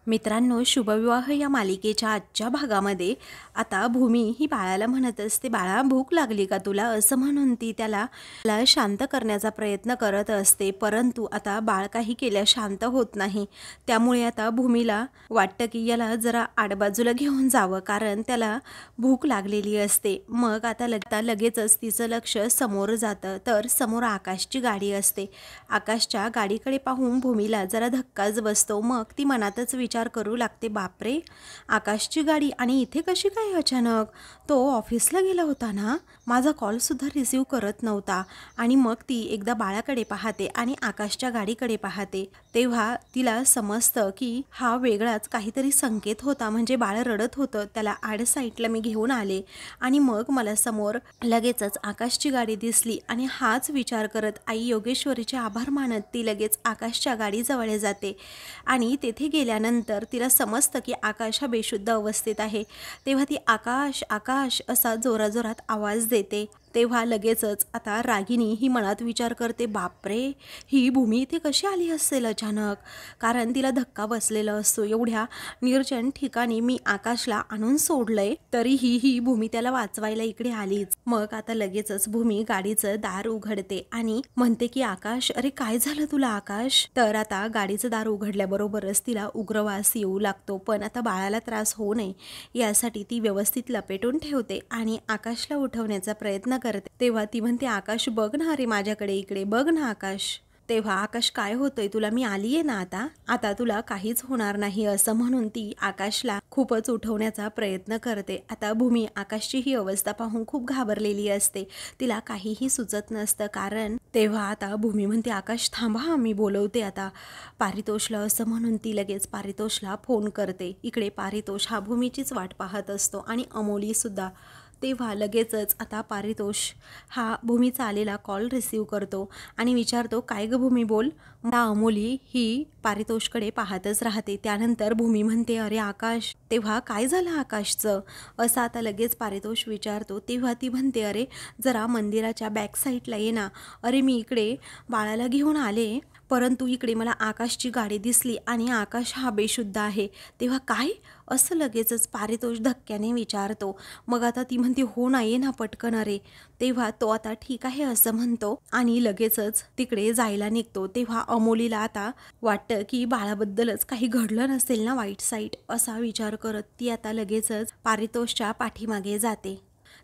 मित्रांनो, शुभविवाह या मालिकेच्या आजच्या भागामध्ये आता भूमी ही बाळाला म्हणत असते, बाळा भूक लागली का तुला, असं म्हणून ती त्याला शांत करण्याचा प्रयत्न करत असते. परंतु आता बाळ काही केल्या शांत होत नाही. त्यामुळे आता भूमीला वाटतं की याला जरा आडबाजूला घेऊन जावं, कारण त्याला भूक लागलेली असते. मग आता लगेचच तिचं लक्ष समोर जातं, तर समोर आकाशची गाडी असते. आकाशच्या गाडीकडे पाहून भूमीला जरा धक्काच बसतो. मग ती मनातच विचार करू लागते, बापरे, आकाशची गाडी आणि इथे कशी काय अचानक? तो ऑफिसला गेला होता ना, माझा कॉल सुद्धा रिसीव करत नव्हता. आणि मग ती एकदा बाळाकडे पाहते आणि आकाशच्या गाडीकडे पाहते. तेव्हा तिला समजतं की हा वेगळाच काहीतरी संकेत होता. म्हणजे बाळ रडत होतं, त्याला आड साईडला मी घेऊन आले आणि मग मला समोर लगेचच आकाशची गाडी दिसली. आणि हाच विचार करत आई योगेश्वरीचे आभार मानत ती लगेच आकाशच्या गाडीजवळ जाते. आणि तेथे गेल्यानंतर तिला समजतं की आकाश हा बेशुद्ध अवस्थेत आहे. तेव्हा ती आकाश आकाश असा जोराजोरात आवाज देते. तेव्हा लगेचच आता रागिनी ही मनात विचार करते, बापरे, ही भूमी इथे कशी आली असेल अचानक, कारण तिला धक्का बसलेला असतो. एवढ्या निर्जन ठिकाणी मी आकाशला आणून सोडलंय, तरीही ही भूमी त्याला वाचवायला इकडे आलीच. मग आता लगेचच भूमी गाडीचं दार उघडते आणि म्हणते की आकाश, अरे काय झालं तुला आकाश? तर आता गाडीचं दार उघडल्याबरोबरच तिला उग्रवास येऊ लागतो. पण आता बाळाला त्रास होऊ नये यासाठी ती व्यवस्थित लपेटून ठेवते आणि आकाशला उठवण्याचा प्रयत्न करते. तेव्हा ती म्हणते, आकाश बघ ना, अरे माझ्याकडे इकडे बघ ना आकाश. तेव्हा आकाश, काय होतंय तुला, मी आली आहे ना आता तुला काहीच होणार नाही, असं म्हणून ती आकाशला खूपच उठवण्याचा प्रयत्न करते. आता भूमी आकाशची ही अवस्था पाहून खूप घाबरलेली असते. तिला काहीही सुचत नसतं. कारण तेव्हा आता भूमी म्हणते, आकाश थांबा, मी बोलवते आता पारितोषला, असं म्हणून ती लगेच पारितोषला फोन करते. इकडे पारितोष हा भूमीचीच वाट पाहत असतो आणि अमोली सुद्धा. तेव्हा लगेचच आता पारितोष हा भूमीचा आलेला कॉल रिसीव करतो आणि विचारतो, काय ग भूमी बोल. अमोली ही पारितोषकडे पाहतच राहते. त्यानंतर भूमी म्हणते, अरे आकाश, तेव्हा काय झालं आकाशचं, असं आता लगेच पारितोष विचारतो. तेव्हा ती म्हणते, अरे जरा मंदिराच्या बॅक साईडला ये ना. अरे मी इकडे बाळाला घेऊन आले, परंतु इकडे मला आकाशची गाडी दिसली आणि आकाश हा बेशुद्ध आहे. तेव्हा काय, असं लगेचच पारितोष धक्क्याने विचारतो. मग आता ती म्हणते, हो ना, ये ना पटकन. अरे तेव्हा तो आता ठीक आहे असं म्हणतो आणि लगेचच तिकडे जायला निघतो. तेव्हा अमोलीला आता वाटतं की बाळाबद्दलच काही घडलं नसेल ना वाईट साईट, असा विचार करत ती आता लगेचच पारितोषच्या पाठीमागे जाते.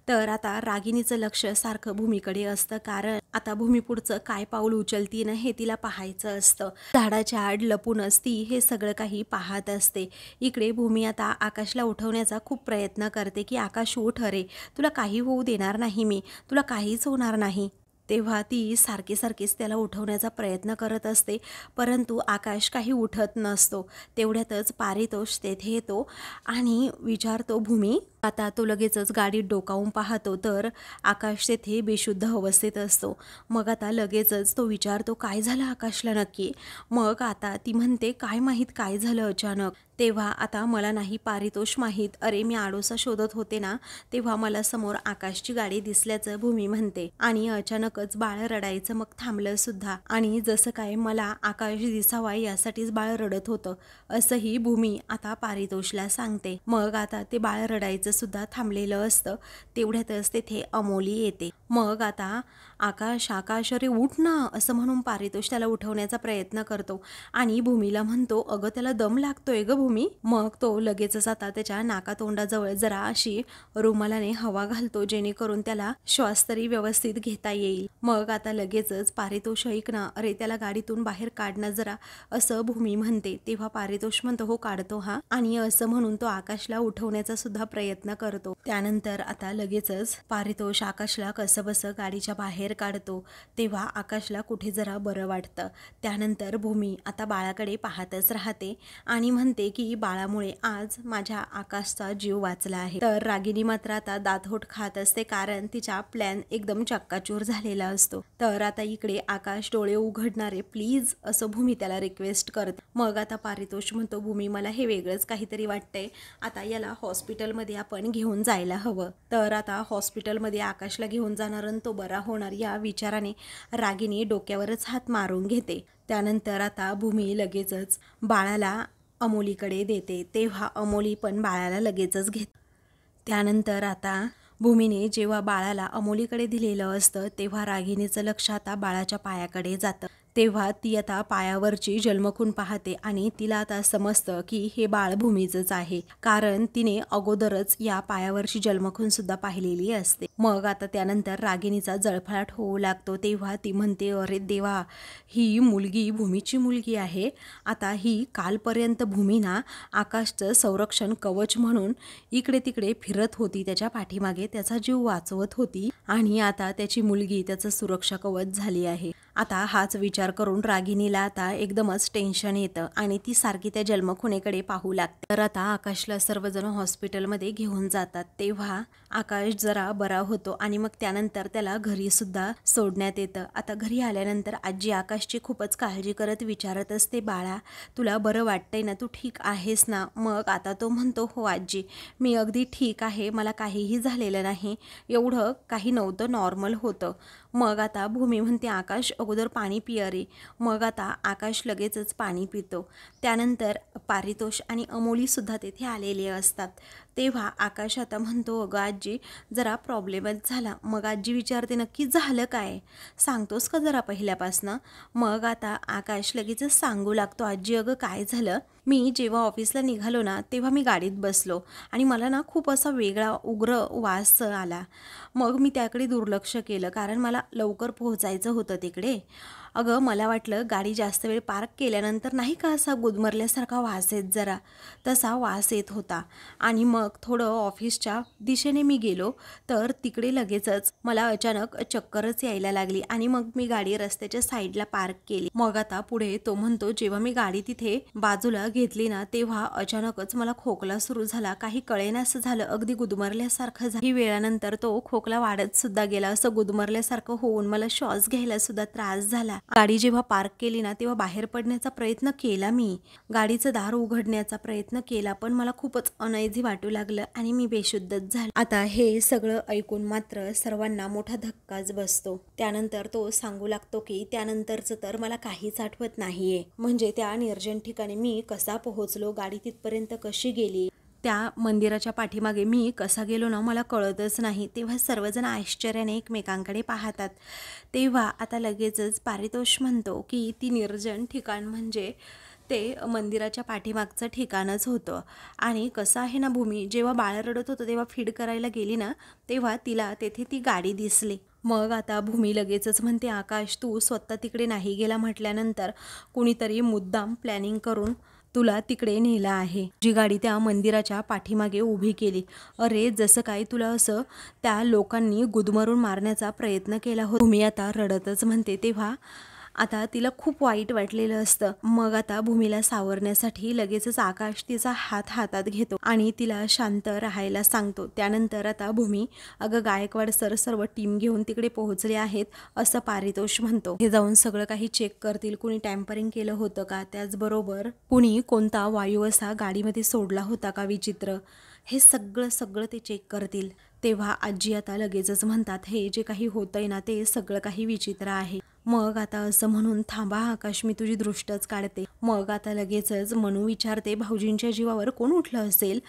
तर आता रागिनीचं लक्ष सारखं भूमीकडे असतं, कारण आता भूमी पुढचं काय पाऊल उचलती ना हे तिला पाहायचं असतं. झाडाच्या आड लपून असती हे सगळं काही पाहत असते. इकडे भूमी आता आकाशला उठवण्याचा खूप प्रयत्न करते की आकाश उठ, अरे तुला काही होऊ देणार नाही मी, तुला काहीच होणार नाही. तेव्हा ती सारखीच त्याला उठवण्याचा प्रयत्न करत असते, परंतु आकाश काही उठत नसतो. तेवढ्यातच पारितोष तेथे येतो आणि विचारतो, भूमी. आता तो लगेचच गाडीत डोकावून पाहतो, तर आकाश तेथे बेशुद्ध अवस्थेत असतो. मग आता लगेचच तो विचारतो, काय झालं आकाशला नक्की. मग आता ती म्हणते, काय माहीत काय झालं अचानक. तेव्हा आता मला नाही पारितोष माहीत, अरे मी आडोसा शोधत होते ना, तेव्हा मला समोर आकाशची गाडी दिसल्याचं भूमी म्हणते. आणि अचानकच बाळ रडायचं मग थांबलं सुद्धा. आणि जसं काय मला आकाश दिसावा यासाठीच बाळ रडत होतं, असंही भूमी आता पारितोषला सांगते. मग आता ते बाळ रडायचं सुद्धा थांबलेलं असतं. तेवढ्यातच तेथे अमोली येते. मग आता आकाश आकाश, अरे उठ ना, असं म्हणून पारितोष त्याला उठवण्याचा प्रयत्न करतो आणि भूमीला म्हणतो, अगं त्याला दम लागतोय ग भूमी. मग तो लगेचच आता त्याच्या नाकातोंडाजवळ जरा अशी रुमालाने हवा घालतो, जेणेकरून त्याला श्वास तरी व्यवस्थित घेता येईल. मग आता लगेचच पारितोष, ऐक ना, अरे त्याला गाडीतून बाहेर काढणं जरा, असं भूमी म्हणते. तेव्हा पारितोष म्हणतो, हो काढतो हा, आणि असं म्हणून तो आकाशला उठवण्याचा सुद्धा प्रयत्न करतो. त्यानंतर आता लगेचच पारितोष आकाशला कसंबसं गाडीच्या बाहेर काढतो. तेव्हा आकाशला कुठे जरा बरं वाटतं. त्यानंतर भूमी आता बाळाकडे पाहतच राहते आणि म्हणते की बाळामुळे आज माझ्या आकाशचा जीव वाचला आहे. तर रागिनी मात्र आता दातहोट खात असते, कारण तिचा प्लॅन एकदम चक्काचूर झालेला असतो. तर आता इकडे आकाश डोळे उघडणारे प्लीज, असं भूमी त्याला रिक्वेस्ट करते. मग आता पारितोष म्हणतो, भूमी मला हे वेगळंच काहीतरी वाटतंय, आता याला हॉस्पिटलमध्ये आपण घेऊन जायला हवं. तर आता हॉस्पिटलमध्ये आकाशला घेऊन जाणार आणि तो बरा होणार या विचाराने रागिनी डोक्यावरच हात मारून घेते. त्यानंतर आता भूमी लगेचच बाळाला अमोलीकडे देते, तेव्हा अमोली पण बाळाला लगेचच घेते. त्यानंतर आता भूमीने जेव्हा बाळाला अमोलीकडे दिलेलं असतं तेव्हा रागिणीचं लक्ष आता बाळाच्या पायाकडे जातं. तेव्हा ती आता पायावरची जन्मखून पाहते आणि तिला आता समजतं की हे बाळ भूमीचंच आहे, कारण तिने अगोदरच या पायावरची जन्मखून सुद्धा पाहिलेली असते. मग आता त्यानंतर रागिणीचा जळफळाट होऊ लागतो. तेव्हा ती म्हणते, अरे देवा, ही मुलगी भूमीची मुलगी आहे. आता ही कालपर्यंत भूमीना आकाशचं संरक्षण कवच म्हणून इकडे तिकडे फिरत होती, त्याच्या पाठीमागे त्याचा जीव वाचवत होती, आणि आता त्याची मुलगी त्याचं सुरक्षा कवच झाली आहे. आता हाच विचार करून रागिणीला आता एकदमच टेन्शन येतं आणि ती सारखी त्या जन्मखुणेकडे पाहू लागते. तर आता आकाशला सर्वजण हॉस्पिटलमध्ये घेऊन जातात. तेव्हा आकाश जरा बरा होतो आणि मग त्यानंतर त्याला घरी सुद्धा सोडण्यात येतं. आता घरी आल्यानंतर आजी आकाशची खूपच काळजी करत विचारत असते, बाळा तुला बरं वाटतंय ना, तू ठीक आहेस ना? मग आता तो म्हणतो, हो आजी, मी अगदी ठीक आहे, मला काहीही झालेलं नाही, एवढं काही नव्हतं, नॉर्मल होतं. मग आता भूमी म्हणते, आकाश अगोदर पाणी पी रे. मग आता आकाश लगेचच पाणी पितो. त्यानंतर पारितोष आणि अमोलीसुद्धा तेथे आलेले असतात. तेव्हा आकाश आता म्हणतो, अगं आजी जरा प्रॉब्लेमच झाला. मग आजी विचारते, नक्की झालं काय, सांगतोस का जरा पहिल्यापासनं? मग आता आकाश लगेचच सांगू लागतो, आजी अगं काय झालं, मी जेव्हा ऑफिसला निघालो ना तेव्हा मी गाडीत बसलो आणि मला ना खूप असा वेगळा उग्र वास आला. मग मी त्याकडे दुर्लक्ष केलं, कारण मला लवकर पोहोचायचं होतं तिकडे. अगं मला वाटलं गाडी जास्त वेळ पार्क केल्यानंतर नाही का असा गुदमरल्यासारखा वास येत, जरा तसा वास येत होता. आणि मग थोडं ऑफिसच्या दिशेने मी गेलो तर तिकडे लगेचच मला अचानक चक्करच यायला लागली आणि मग मी गाडी रस्त्याच्या साईडला पार्क केली. मग आता पुढे तो म्हणतो, जेव्हा मी गाडी तिथे बाजूला घेतली ना तेव्हा अचानकच मला खोकला सुरू झाला, काही कळेनासं झालं, अगदी गुदमरल्यासारखं झालं. ही वेळानंतर तो खोकला वाढत सुद्धा गेला, असं गुदमरल्यासारखं होऊन मला श्वास घ्यायला सुद्धा त्रास झाला. गाडी जेव्हा पार्क केली ना तेव्हा बाहेर पडण्याचा प्रयत्न केला, मी गाडीचं दार उघडण्याचा प्रयत्न केला, पण मला खूपच अनइझी वाटू लागलं आणि मी बेशुद्धच झाले. आता हे सगळं ऐकून मात्र सर्वांना मोठा धक्काच बसतो. त्यानंतर तो सांगू लागतो की त्यानंतरचं तर मला काहीच आठवत नाहीये, म्हणजे त्या निर्जन ठिकाणी मी कसा पोहोचलो, गाडी तिथपर्यंत कशी गेली, त्या मंदिराच्या पाठीमागे मी कसा गेलो ना मला कळतच नाही. तेव्हा सर्वजण आश्चर्याने एकमेकांकडे पाहतात. तेव्हा आता लगेचच पारितोष म्हणतो की ती निर्जन ठिकाण म्हणजे ते मंदिराच्या पाठीमागचं ठिकाणच होतं. आणि कसं आहे ना भूमी, जेव्हा बाळ रडत होतं तेव्हा फीड करायला गेली ना तेव्हा तिला तेथे ती गाडी दिसली. मग आता भूमी लगेचच म्हणते, आकाश तू स्वतः तिकडे नाही गेला म्हटल्यानंतर कुणीतरी मुद्दाम प्लॅनिंग करून तुला तिकडे नेला आहे, जी गाडी त्या मंदिराच्या पाठीमागे उभी केली. अरे जसं काय तुला असं त्या लोकांनी गुदमरून मारण्याचा प्रयत्न केला होता. भूमी आता रडतच म्हणते. तेव्हा आता तिला खूप वाईट वाटलेलं असतं. मग आता भूमीला सावरण्यासाठी लगेचच आकाश तिचा हात हातात घेतो आणि तिला शांत राहायला सांगतो. त्यानंतर आता भूमी, अगं गायकवाड सर सर्व टीम घेऊन तिकडे पोहोचले आहेत असं पारितोष म्हणतो. हे जाऊन सगळं काही चेक करतील, कुणी टॅम्परिंग केलं होतं का, त्याचबरोबर कुणी कोणता वायू असा गाडीमध्ये सोडला होता का विचित्र, हे सगळं ते चेक करतील. तेव्हा आजी आता लगेचच म्हणतात, हे जे काही होतंय ना ते सगळं काही विचित्र आहे. मग आता असं म्हणून, थांबा आकाश मी तुझी दृष्टच काढते. मग आता लगेचच मनू विचारते, भाऊजींच्या जीवावर कोण उठलं असेल,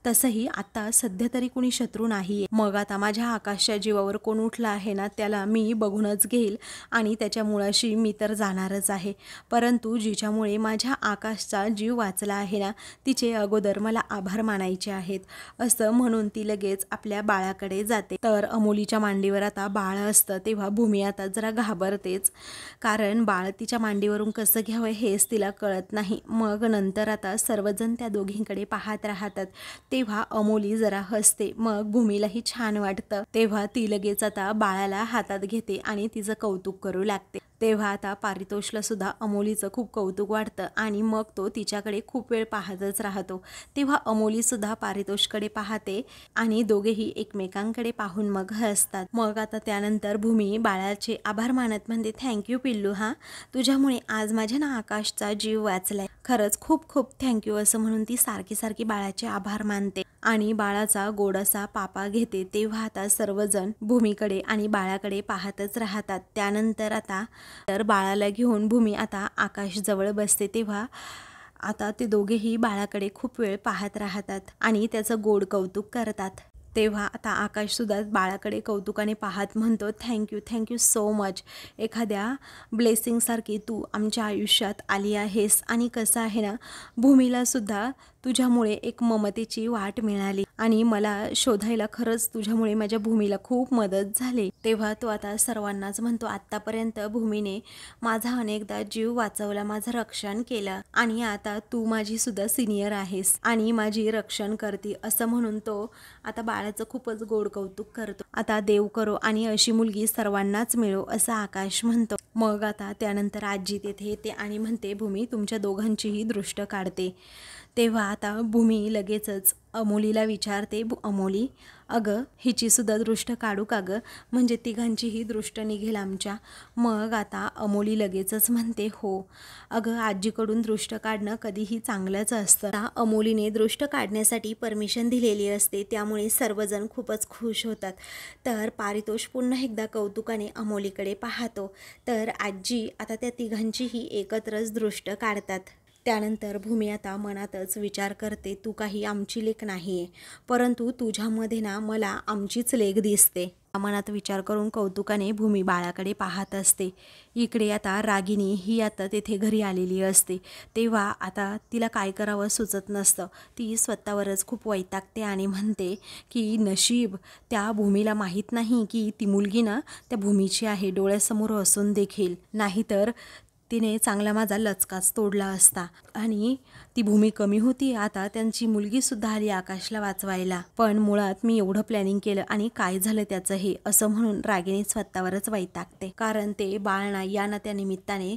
तसंही आता सध्या तरी कुणी शत्रू नाहीये. मग आता माझ्या आकाशच्या जीवावर कोण उठलं आहे ना त्याला मी बघूनच घेईल आणि त्याच्या मुळाशी मी तर जाणारच आहे, परंतु जिच्यामुळे माझ्या आकाशचा जीव वाचला आहे ना तिचे अगोदर मला आभार मानायचे आहेत. असं म्हणून ती लगेच आपल्या बाळाकडे जाते. तर अमोलीच्या मांडीवर आता बाळ असतं. तेव्हा भूमी आता जरा घाबरतेच, कारण बाळ तिच्या मांडीवरून कसं घ्यावं हेच तिला कळत नाही. मग नंतर आता सर्वजण त्या दोघींकडे पाहत राहतात. तेव्हा अमोली जरा हसते, मग भूमीलाही छान वाटतं. तेव्हा ती लगेच आता बाळाला हातात घेते आणि तिचं कौतुक करू लागते. तेव्हा आता पारितोषला सुद्धा अमोलीचं खूप कौतुक वाटतं आणि मग तो तिच्याकडे खूप वेळ पाहतच राहतो. तेव्हा अमोली सुद्धा पारितोषकडे पाहते आणि दोघेही एकमेकांकडे पाहून मग हसतात. मग आता त्यानंतर भूमी बाळाचे आभार मानत म्हणते, थँक्यू पिल्लू, हा तुझ्यामुळे आज माझ्या ना आकाशचा जीव वाचलाय, खरंच खूप खूप थँक्यू, असं म्हणून ती सारखी बाळाचे आभार मानते आणि बाळाचा गोडासा पापा घेते. तेव्हा आता सर्वजण भूमीकडे आणि बाळाकडे पाहतच राहतात. त्यानंतर आता तर बाळाला घेऊन भूमी आता आकाश जवळ बसते. तेव्हा आता ते दोघेही बाळाकडे खूप वेळ पाहत राहतात आणि त्याचं गोड कौतुक करतात. तेव्हा आता आकाश सुद्धा बाळाकडे कौतुकाने पाहत म्हणतो, थँक्यू सो मच. एखाद्या ब्लेसिंगसारखी तू आमच्या आयुष्यात आली आहेस. आणि कसं आहे ना, भूमीला सुद्धा तुझ्यामुळे एक ममतेची वाट मिळाली आणि मला शोधायला खरंच तुझ्यामुळे माझ्या भूमीला खूप मदत झाली. तेव्हा तो आता सर्वांनाच म्हणतो, आत्तापर्यंत भूमीने माझा अनेकदा जीव वाचवला, माझं रक्षण केलं आणि आता तू माझी सुद्धा सिनियर आहेस आणि माझी रक्षण करते, असं म्हणून तो आता बाळाचं खूपच गोड कौतुक करतो. आता देव करो आणि अशी मुलगी सर्वांनाच मिळो, असं आकाश म्हणतो. मग आता त्यानंतर आजी तेथे येते आणि म्हणते, भूमी तुमच्या दोघांचीही दृष्ट काढते. तेव्हा आता भूमी लगेचच अमोलीला विचारते, अमोली अगं हिची सुद्धा दृष्ट काढू का गं, म्हणजे तिघांचीही दृष्ट निघेल आमच्या. मग आता अमोली लगेचच म्हणते, हो अगं आजीकडून दृष्ट काढणं कधीही चांगलंच असतं. अमोलीने दृष्ट काढण्यासाठी परमिशन दिलेली असते, त्यामुळे सर्वजण खूपच खुश होतात. तर पारितोष पुन्हा एकदा कौतुकाने अमोलीकडे पाहतो. तर आजी आता त्या तिघांचीही एकत्रच दृष्ट काढतात. त्यानंतर भूमी आता मनातच विचार करते, तू काही आमची लेक नाही आहे, परंतु तुझ्यामध्ये ना मला आमचीच लेक दिसते. मनात विचार करून कौतुकाने भूमी बाळाकडे पाहत असते. इकडे आता रागिनी ही आता तेथे घरी आलेली असते. तेव्हा आता तिला काय करावं सुचत नसतं. ती स्वतःवरच खूप वैतागते आणि म्हणते की नशीब त्या भूमीला माहीत नाही की ती मुलगी ना त्या भूमीची आहे, डोळ्यासमोर असून देखील, नाहीतर तिने चांगला माझा लचकाच तोडला असता. आणि ती भूमी कमी होती, आता त्यांची मुलगीसुद्धा आली आकाशला वाचवायला. पण मुळात मी एवढं प्लॅनिंग केलं आणि काय झालं त्याचं हे, असं म्हणून रागिनी स्वतःवरच वैतागते. कारण ते बाळ ना या ना त्या निमित्ताने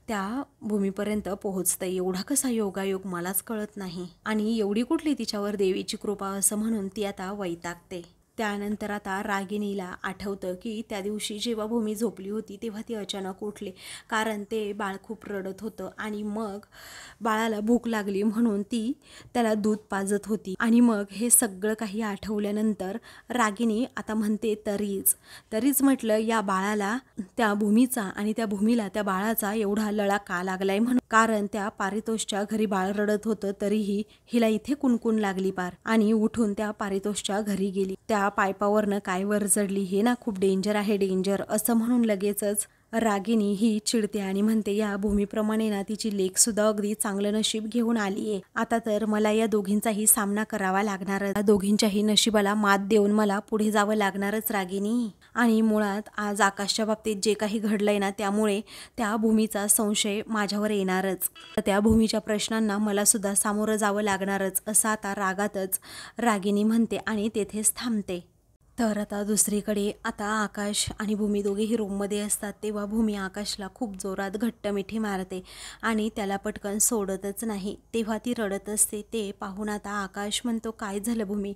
त्या भूमीपर्यंत पोहोचतं. एवढा कसा योगायोग मलाच कळत नाही आणि एवढी कुठली तिच्यावर देवीची कृपा, असं म्हणून ती आता वैतागते. त्यानंतर आता रागिणीला आठवतं की त्या दिवशी जेव्हा भूमी झोपली होती तेव्हा ती अचानक उठली, कारण ते बाळ खूप रडत होतं आणि मग बाळाला भूक लागली म्हणून ती त्याला दूध पाजत होती. आणि मग हे सगळं काही आठवल्यानंतर रागिणी आता म्हणते, तरीच म्हटलं या बाळाला त्या भूमीचा आणि त्या भूमीला त्या बाळाचा एवढा लळा का लागलाय म्हणून, कारण त्या पारितोषच्या घरी बाळ रडत होतं तरीही हिला इथे कुणकुण लागली पार. आणि उठून त्या पारितोषच्या घरी गेली. त्या पायपावरनं काय वर चढली, हे ना खूप डेंजर आहे, डेंजर, असं म्हणून लगेचच रागिणी ही चिडते आणि म्हणते, या भूमीप्रमाणे ना तिची लेक सुद्धा अगदी चांगलं नशीब घेऊन आलीये. आता तर मला या दोघींचाही सामना करावा लागणारच, या दोघींच्याही नशिबाला मात देऊन मला पुढे जावं लागणारच रागिणी. आणि मुळात आज आकाशच्या बाबतीत जे काही घडलंय ना त्यामुळे त्या भूमीचा संशय माझ्यावर येणारच, त्या भूमीच्या प्रश्नांना मला सुद्धा सामोरं जावं लागणारच, असं आता रागातच रागिणी म्हणते आणि तेथेच थांबते. तर आता दुसरीकडे आता आकाश आणि भूमी दोघेही रूममध्ये असतात. तेव्हा भूमी आकाशला खूप जोरात घट्ट मिठी मारते आणि त्याला पटकन सोडतच नाही. तेव्हा ती रडत असते. ते पाहून आता आकाश म्हणतो, काय झालं भूमी.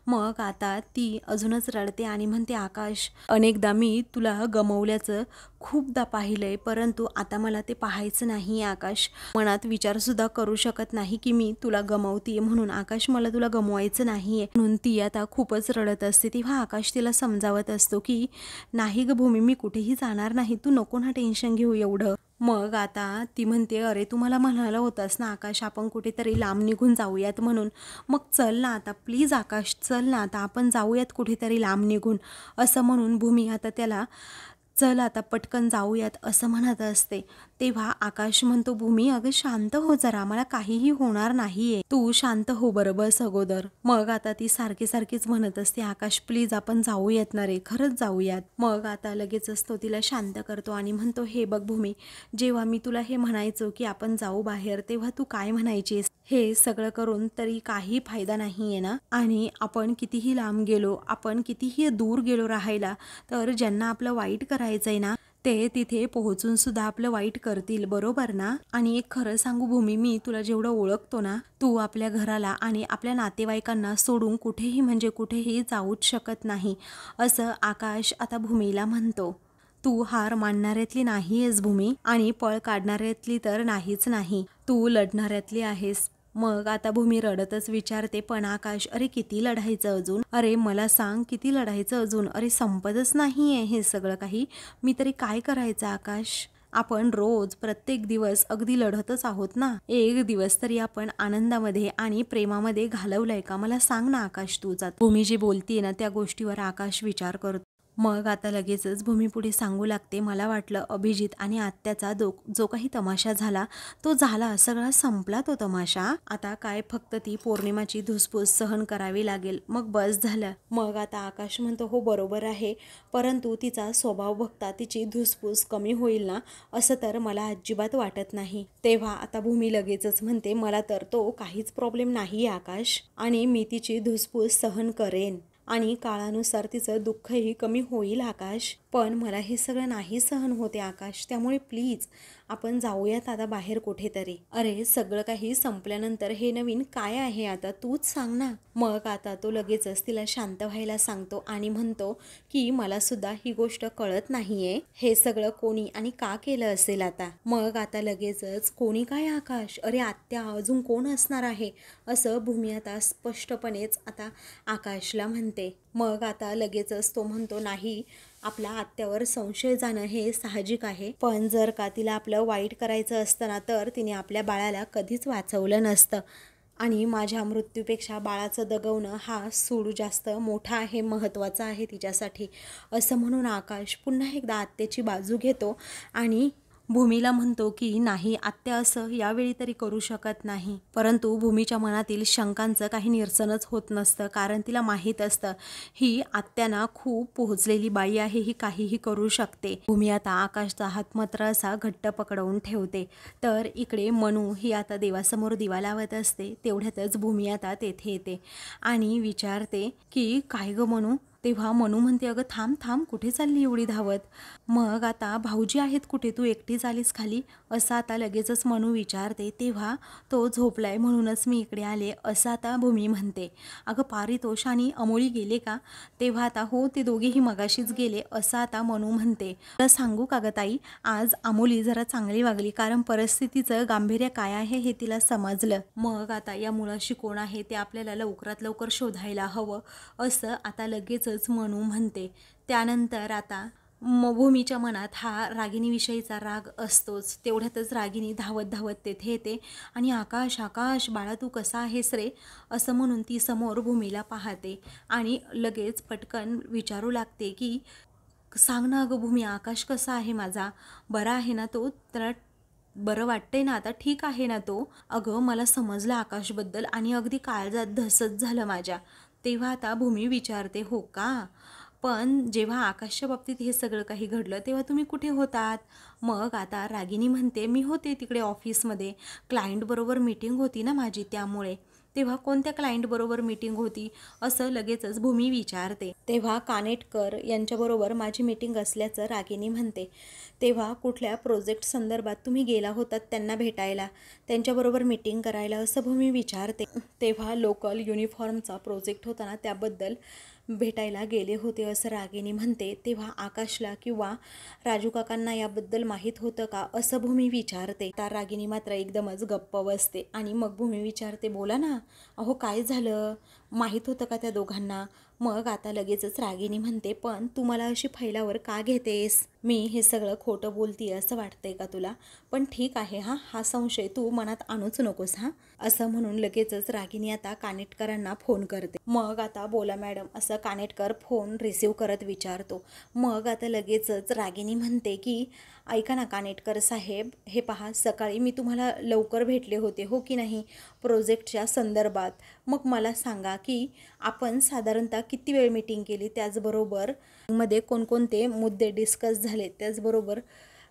मग आता ती अजूनच रडते आणि म्हणते, आकाश अनेकदा मी तुला गमवल्याचं खूपदा पाहिलंय, परंतु आता मला ते पाहायचं नाही. आकाश मनात विचारसुद्धा करू शकत नाही की मी तुला गमवतीये म्हणून. आकाश मला तुला गमवायचं नाहीये म्हणून ती आता खूपच रडत असते. तेव्हा आकाश तिला समजावत असतो की नाही ग भूमी, मी कुठेही जाणार नाही, तू नको ना टेन्शन घेऊ एवढं. मग आता ती म्हणते, अरे तू मला म्हणाला होतास ना आकाश आपण कुठेतरी लांब निघून जाऊयात म्हणून, मग चल ना आता प्लीज आकाश, चल ना आता आपण जाऊयात कुठेतरी लांब निघून, असं म्हणून भूमी आता त्याला चल आता पटकन जाऊयात असं म्हणत असते. तेव्हा आकाश म्हणतो, भूमी अगं शांत हो जरा, मला काहीही होणार नाहीये, तू शांत हो बरं, बस अगोदर. मग आता ती सारखीच म्हणत असते, आकाश प्लीज आपण जाऊयात ना रे, खरंच जाऊयात. मग आता लगेचच तो तिला शांत करतो आणि म्हणतो, हे बघ भूमी, जेव्हा मी तुला हे म्हणायचो की आपण जाऊ बाहेर तेव्हा तू काय म्हणायचीस, हे सगळं करून तरी काही फायदा नाहीये ना. आणि आपण कितीही लांब गेलो, आपण कितीही दूर गेलो राहायला, तर ज्यांना आपलं वाईट करायचंय ना ते तिथे पोहोचून सुद्धा आपलं वाईट करतील, बरोबर ना. आणि एक खरं सांगू भूमी, मी तुला जेवढं ओळखतो ना, तू आपल्या घराला आणि आपल्या नातेवाईकांना सोडून कुठेही म्हणजे कुठेही जाऊच शकत नाही, असं आकाश आता भूमीला म्हणतो. तू हार मानणाऱ्यातली नाही आहेस भूमी आणि पळ काढणाऱ्यातली तर नाहीच नाही, तू लढणाऱ्यातली आहेस. मग आता भूमी रडतच विचारते, पण आकाश अरे किती लढायचं अजून, अरे मला सांग किती लढायचं अजून, अरे संपतच नाहीये हे सगळं काही, मी तरी काय करायचं आकाश. आपण रोज प्रत्येक दिवस अगदी लढतच आहोत ना. एक दिवस तरी आपण आनंदामध्ये आणि प्रेमामध्ये घालवलाय का? मला सांग ना आकाश तुझा. भूमी जी बोलतीये ना त्या गोष्टीवर आकाश विचार करतो. मग आता लगेचच भूमी पुढे सांगू लागते, मला वाटलं अभिजित आणि आत्याचा जो काही तमाशा झाला तो झाला, सगळा संपला तो तमाशा. आता काय फक्त ती पौर्णिमाची धुसफूस सहन करावी लागेल, मग बस झालं. मग आता आकाश म्हणतो, हो बरोबर आहे, परंतु तिचा स्वभाव बघता तिची धुसफूस कमी होईल ना, असं तर मला अजिबात वाटत नाही. तेव्हा आता भूमी लगेचच म्हणते, मला तर तो काहीच प्रॉब्लेम नाही आकाश, आणि मी तिची धुसफूस सहन करेन आणि काळानुसार तिचं दुःखही कमी होईल आकाश. पण मला हे सगळं नाही सहन होते आकाश, त्यामुळे प्लीज आपण जाऊयात आता बाहेर कुठेतरी. अरे सगळं काही संपल्यानंतर हे नवीन काय आहे आता, तूच सांग ना. मग आता तो लगेचच तिला शांत व्हायला सांगतो आणि म्हणतो की मला सुद्धा ही गोष्ट कळत नाहीये, हे सगळं कोणी आणि का केलं असेल आता. मग आता लगेचच कोणी काय आकाश, अरे आत्या, अजून कोण असणार आहे, असं भूमी आता स्पष्टपणेच आता आकाशला म्हणते. मग आता लगेचच तो म्हणतो, नाही, आपला आत्यावर संशय जाणं हे साहजिक आहे, पण जर का तिला आपलं वाईट करायचं असतं ना तर तिने आपल्या बाळाला कधीच वाचवलं नसतं, आणि माझ्या मृत्यूपेक्षा बाळाचं दगवणं हा सूड जास्त मोठा आहे, महत्त्वाचा आहे तिच्यासाठी, असं म्हणून आकाश पुन्हा एकदा आत्याची बाजू घेतो आणि भूमीला म्हणतो की नाही, आत्या असं यावेळी तरी करू शकत नाही. परंतु भूमीच्या मनातील शंकांचं काही निरसनच होत नसतं, कारण तिला माहीत असतं ही आत्यांना खूप पोहोचलेली बाई आहे, ही काहीही करू शकते. भूमी आता आकाशचा हात मात्र असा घट्ट पकडवून ठेवते. तर इकडे मनू ही आता देवासमोर दिवा लावत असते. तेवढ्यातच भूमी आता तेथे येते आणि विचारते की काय ग मनू. तेव्हा मनू म्हणते, अगं थांब थांब, कुठे चालली एवढी धावत. मग आता भाऊजी आहेत कुठे, तू एकटीच आलीस खाली, असं आता लगेचच मनू विचारते. तेव्हा तो झोपलाय म्हणूनच मी इकडे आले, असं आता भूमी म्हणते. अगं पारितोष आणि अमोली गेले का? तेव्हा आता हो, ते दोघेही मगाशीच गेले, असं आता मनू म्हणते. तर सांगू का ग ताई, आज अमोली जरा चांगली वागली, कारण परिस्थितीचं गांभीर्य काय आहे हे तिला समजलं. मग आता या मुलाशी कोण आहे ते आपल्याला लवकरात लवकर शोधायला हवं, असं आता लगेच म्हणू म्हणते. त्यानंतर आता भूमीच्या मनात हा रागिणीविषयीचा राग असतोच. तेवढ्यातच रागिणी धावत धावत तेथे येते आणि आकाश, आकाश बाळा तू कसा आहेस रे, असं म्हणून ती समोर भूमीला पाहते आणि लगेच पटकन विचारू लागते की सांग ना अगं भूमी, आकाश कसा आहे माझा, बरा आहे ना तो, त्याला बरं वाटतंय ना आता, ठीक आहे ना तो. अगं मला समजलं आकाशबद्दल आणि अगदी काळजात धसत झालं माझ्या. तेव्हा आता भूमी विचारते, हो का, पण जेव्हा आकाशच्या बाबतीत हे सगळं काही घडलं तेव्हा तुम्ही कुठे होतात? मग आता रागिनी म्हणते, मी होते तिकडे ऑफिसमध्ये, क्लायंटबरोबर मीटिंग होती ना माझी त्यामुळे. तेव्हा कोणत्या क्लायंटबरोबर मीटिंग होती, असं लगेचच भूमी विचारते. तेव्हा कानेटकर यांच्याबरोबर माझी मीटिंग असल्याचं रागिनी म्हणते. तेव्हा कुठल्या प्रोजेक्ट संदर्भात तुम्ही गेला होतात त्यांना भेटायला, त्यांच्याबरोबर मीटिंग करायला, असं भूमी विचारते. तेव्हा लोकल युनिफॉर्मचा प्रोजेक्ट होता ना त्याबद्दल भेटायला गेले होते, असं रागिनी म्हणते. तेव्हा आकाशला किंवा राजू काकांना याबद्दल माहीत होतं का, असं भूमी विचारते. त्या रागिनी मात्र एकदमच गप्प बसते आणि मग भूमी विचारते, बोला ना, अहो काय झालं, माहीत होतं का त्या दोघांना? मग आता लगेचच रागिनी म्हणते, पण तू मला अशी फैलावर का घेतेस, मी हे सगळं खोटं बोलतीये असं वाटतंय का तुला? पण ठीक आहे, हा संशय तू मनात आणूच नकोस असं म्हणून लगेचच रागिनी आता कानेटकरांना फोन करते. मग आता बोला मॅडम, असं कानेटकर फोन रिसीव करत विचारतो. मग आता लगेचच रागिनी म्हणते की ऐका ना कानेटकर साहेब, हे पहा, सकाळी मी तुम्हाला लवकर भेटले होते हो की नाही प्रोजेक्टच्या संदर्भात. मग मला सांगा की आपण साधारणतः किती वेळ मीटिंग केली, त्याचबरोबर मध्ये कोणकोणते मुद्दे डिस्कस झाले, त्याचबरोबर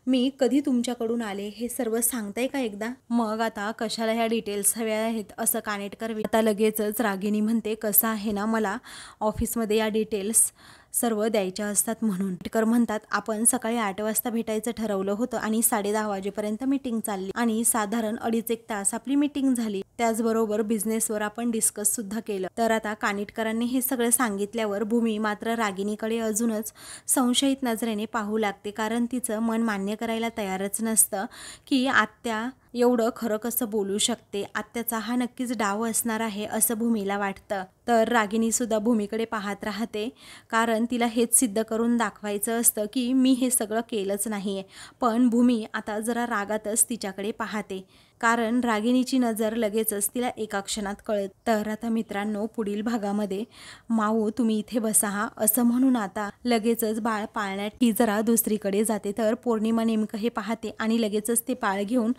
मी कधी तुमच्याकडून आले, हे सर्व सांगताय का एकदा? मग आता कशाला ह्या डिटेल्स हव्या आहेत, असं कानेटकर आता लगेचच रागिनी म्हणते, कसं आहे ना, मला ऑफिसमध्ये या डिटेल्स सर्व द्यायच्या असतात म्हणून. कानेटकर म्हणतात, आपण सकाळी 8 वाजता भेटायचं ठरवलं होतं आणि 10:30 वाजेपर्यंत मीटिंग चालली आणि साधारण 2.5-1 तास आपली मीटिंग झाली, त्याचबरोबर बिझनेसवर आपण डिस्कस सुद्धा केलं. तर आता कानेटकरांनी हे सगळं सांगितल्यावर भूमी मात्र रागिनीकडे अजूनच संशयित नजरेने पाहू लागते, कारण तिचं मन मान्य करायला तयारच नसतं की आत्या एवढं खरं कसं बोलू शकते, आत्याचा हा नक्कीच डाव असणार आहे असं भूमीला वाटतं. तर रागिनी सुद्धा भूमीकडे पाहत राहते, कारण तिला हेच सिद्ध करून दाखवायचं असतं की मी हे सगळं केलंच नाही आहे. पण भूमी आता जरा रागातच तिच्याकडे पाहते, कारण रागिनीची नजर लगेचच तिला एका क्षणात कळत. तर आता मित्रांनो, पुढील भागामध्ये माऊ तुम्ही इथे बसा हा असं म्हणून आता लगेचच बाळ पाळण्यात ती जरा दुसरीकडे जाते. तर पौर्णिमा नेमकं हे पाहते आणि लगेचच ते बाळ घेऊन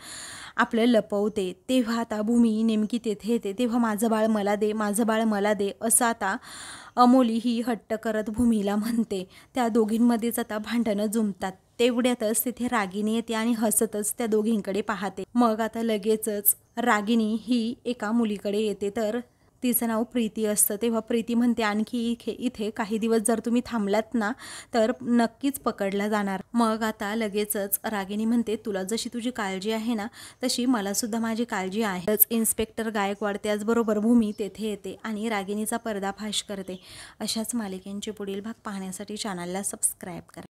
आपलं लपवते. तेव्हा आता भूमी नेमकी तेथे येते. तेव्हा माझं बाळ मला दे, माझं बाळ मला दे असं आता अमोली ही हट्ट करत भूमीला म्हणते. त्या दोघींमध्येच आता भांडणं जुंपतात. तेवढ्यातच तिथे रागिनी येते आणि हसतच त्या दोघींकडे पाहते. मग आता लगेचच रागिनी ही एका मुलीकडे येते, तर तिचं नाव प्रीती असतं. तेव्हा प्रीती म्हणते, आणखी इथे काही दिवस जर तुम्ही थांबलात ना तर नक्कीच पकडला जाणार. मग आता लगेचच रागिनी म्हणते, तुला जशी तुझी काळजी आहे ना तशी मला सुद्धा माझी काळजी आहे. इन्स्पेक्टर गायकवाड त्याचबरोबर भूमी तेथे येते आणि रागिनीचा पर्दाफाश करते. अशाच मालिकेंचे पुढील भाग पाहण्यासाठी चॅनलला सबस्क्राईब करा.